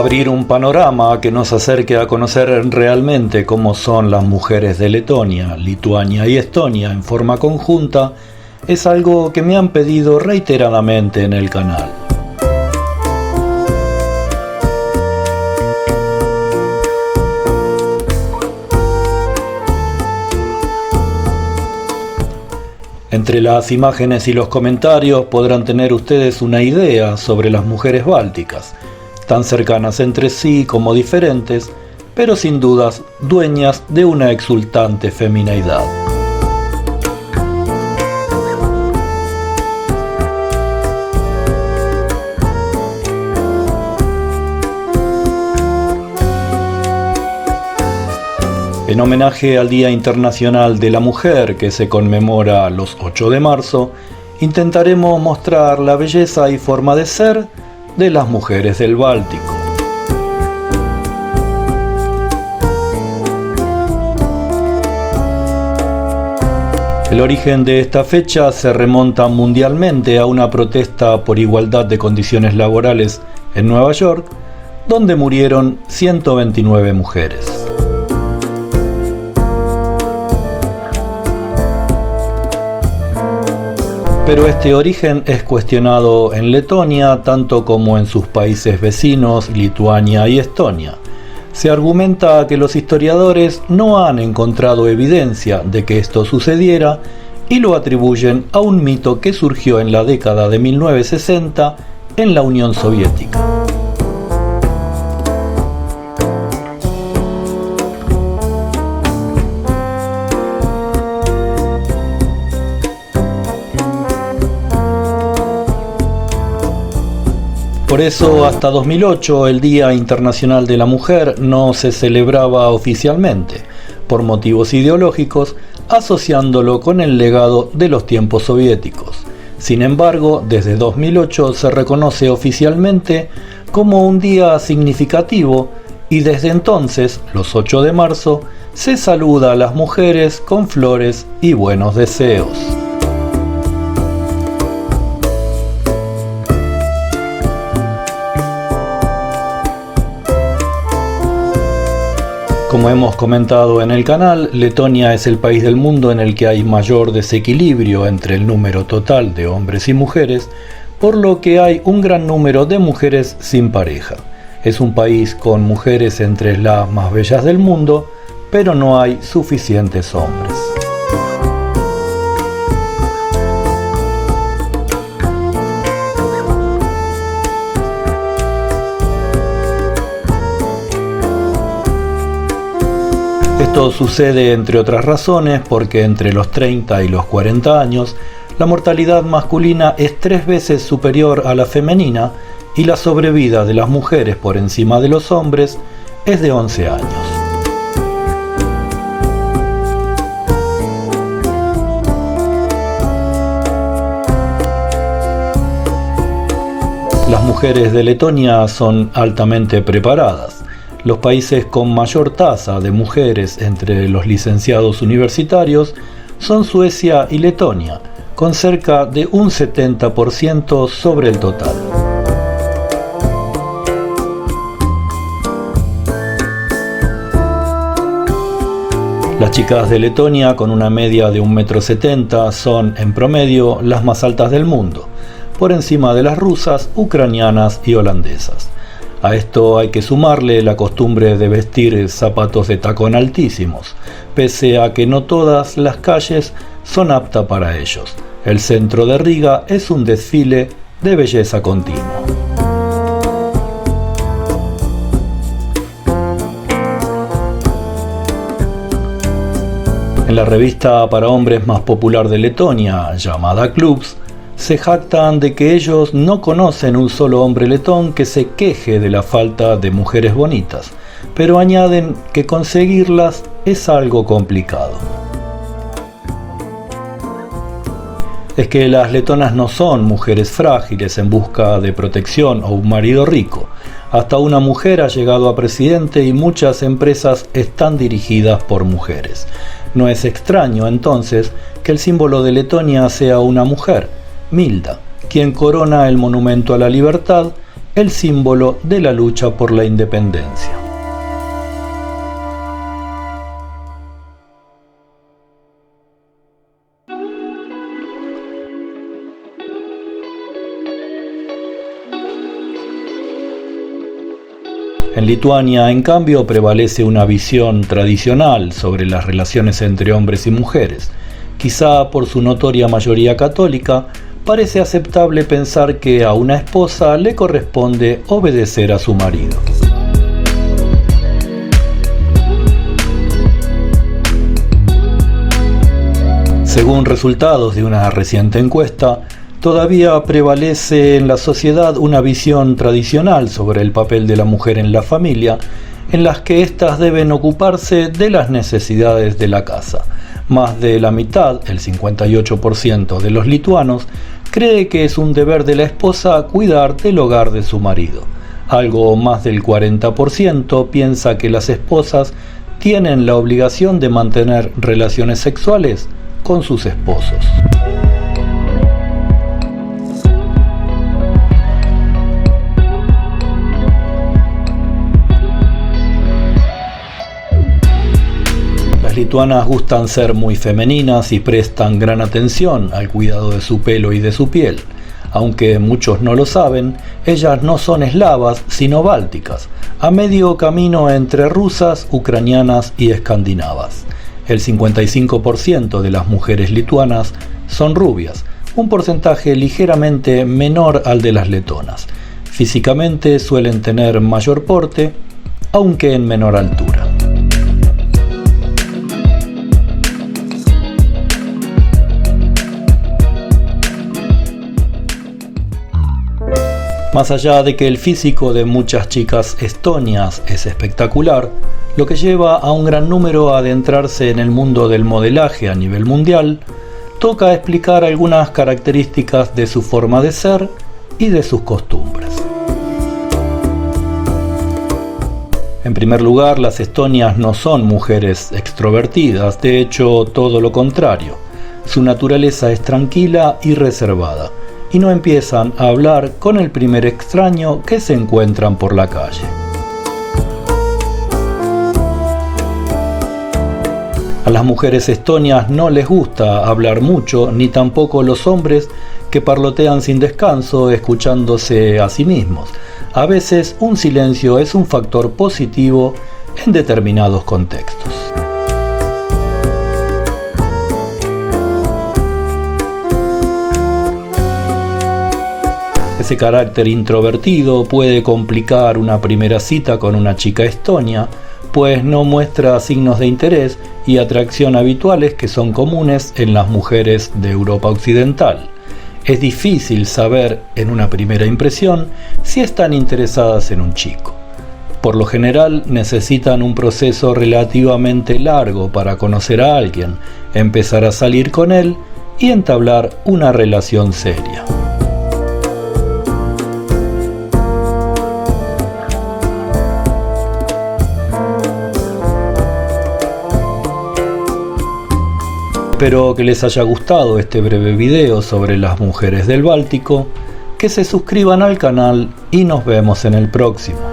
Abrir un panorama que nos acerque a conocer realmente cómo son las mujeres de Letonia, Lituania y Estonia en forma conjunta es algo que me han pedido reiteradamente en el canal. Entre las imágenes y los comentarios podrán tener ustedes una idea sobre las mujeres bálticas, tan cercanas entre sí como diferentes, pero sin dudas dueñas de una exultante femineidad. En homenaje al Día Internacional de la Mujer, que se conmemora los 8 de marzo, intentaremos mostrar la belleza y forma de ser de las mujeres del Báltico. El origen de esta fecha se remonta mundialmente a una protesta por igualdad de condiciones laborales en Nueva York, donde murieron 129 mujeres. Pero este origen es cuestionado en Letonia tanto como en sus países vecinos, Lituania y Estonia. Se argumenta que los historiadores no han encontrado evidencia de que esto sucediera y lo atribuyen a un mito que surgió en la década de 1960 en la Unión Soviética. Por eso, hasta 2008, el Día Internacional de la Mujer no se celebraba oficialmente, por motivos ideológicos, asociándolo con el legado de los tiempos soviéticos. Sin embargo, desde 2008 se reconoce oficialmente como un día significativo y desde entonces, los 8 de marzo, se saluda a las mujeres con flores y buenos deseos. Como hemos comentado en el canal, Letonia es el país del mundo en el que hay mayor desequilibrio entre el número total de hombres y mujeres, por lo que hay un gran número de mujeres sin pareja. Es un país con mujeres entre las más bellas del mundo, pero no hay suficientes hombres. Esto sucede, entre otras razones, porque entre los 30 y los 40 años, la mortalidad masculina es 3 veces superior a la femenina y la sobrevida de las mujeres por encima de los hombres es de 11 años. Las mujeres de Letonia son altamente preparadas. Los países con mayor tasa de mujeres entre los licenciados universitarios son Suecia y Letonia, con cerca de un 70% sobre el total. Las chicas de Letonia, con una media de 1,70 m, son en promedio las más altas del mundo, por encima de las rusas, ucranianas y holandesas. A esto hay que sumarle la costumbre de vestir zapatos de tacón altísimos, pese a que no todas las calles son aptas para ellos. El centro de Riga es un desfile de belleza continua. En la revista para hombres más popular de Letonia, llamada Clubs, se jactan de que ellos no conocen un solo hombre letón que se queje de la falta de mujeres bonitas, pero añaden que conseguirlas es algo complicado. Es que las letonas no son mujeres frágiles en busca de protección o un marido rico. Hasta una mujer ha llegado a presidente y muchas empresas están dirigidas por mujeres. No es extraño entonces que el símbolo de Letonia sea una mujer, Milda, quien corona el monumento a la libertad el símbolo de la lucha por la independencia. En Lituania, en cambio, prevalece una visión tradicional sobre las relaciones entre hombres y mujeres. Quizá por su notoria mayoría católica, parece aceptable pensar que a una esposa le corresponde obedecer a su marido. Según resultados de una reciente encuesta, todavía prevalece en la sociedad una visión tradicional sobre el papel de la mujer en la familia, en las que éstas deben ocuparse de las necesidades de la casa. Más de la mitad, el 58% de los lituanos, cree que es un deber de la esposa cuidar del hogar de su marido. Algo más del 40% piensa que las esposas tienen la obligación de mantener relaciones sexuales con sus esposos. Las lituanas gustan ser muy femeninas y prestan gran atención al cuidado de su pelo y de su piel. Aunque muchos no lo saben, ellas no son eslavas, sino bálticas, a medio camino entre rusas, ucranianas y escandinavas. El 55% de las mujeres lituanas son rubias, un porcentaje ligeramente menor al de las letonas. Físicamente suelen tener mayor porte, aunque en menor altura. Más allá de que el físico de muchas chicas estonias es espectacular, lo que lleva a un gran número a adentrarse en el mundo del modelaje a nivel mundial, toca explicar algunas características de su forma de ser y de sus costumbres. En primer lugar, las estonias no son mujeres extrovertidas, de hecho todo lo contrario. Su naturaleza es tranquila y reservada, y no empiezan a hablar con el primer extraño que se encuentran por la calle. A las mujeres estonias no les gusta hablar mucho, ni tampoco los hombres que parlotean sin descanso, escuchándose a sí mismos. A veces un silencio es un factor positivo en determinados contextos. Ese carácter introvertido puede complicar una primera cita con una chica estonia, pues no muestra signos de interés y atracción habituales que son comunes en las mujeres de Europa Occidental. Es difícil saber en una primera impresión si están interesadas en un chico. Por lo general necesitan un proceso relativamente largo para conocer a alguien, empezar a salir con él y entablar una relación seria. Espero que les haya gustado este breve video sobre las mujeres del Báltico, que se suscriban al canal y nos vemos en el próximo.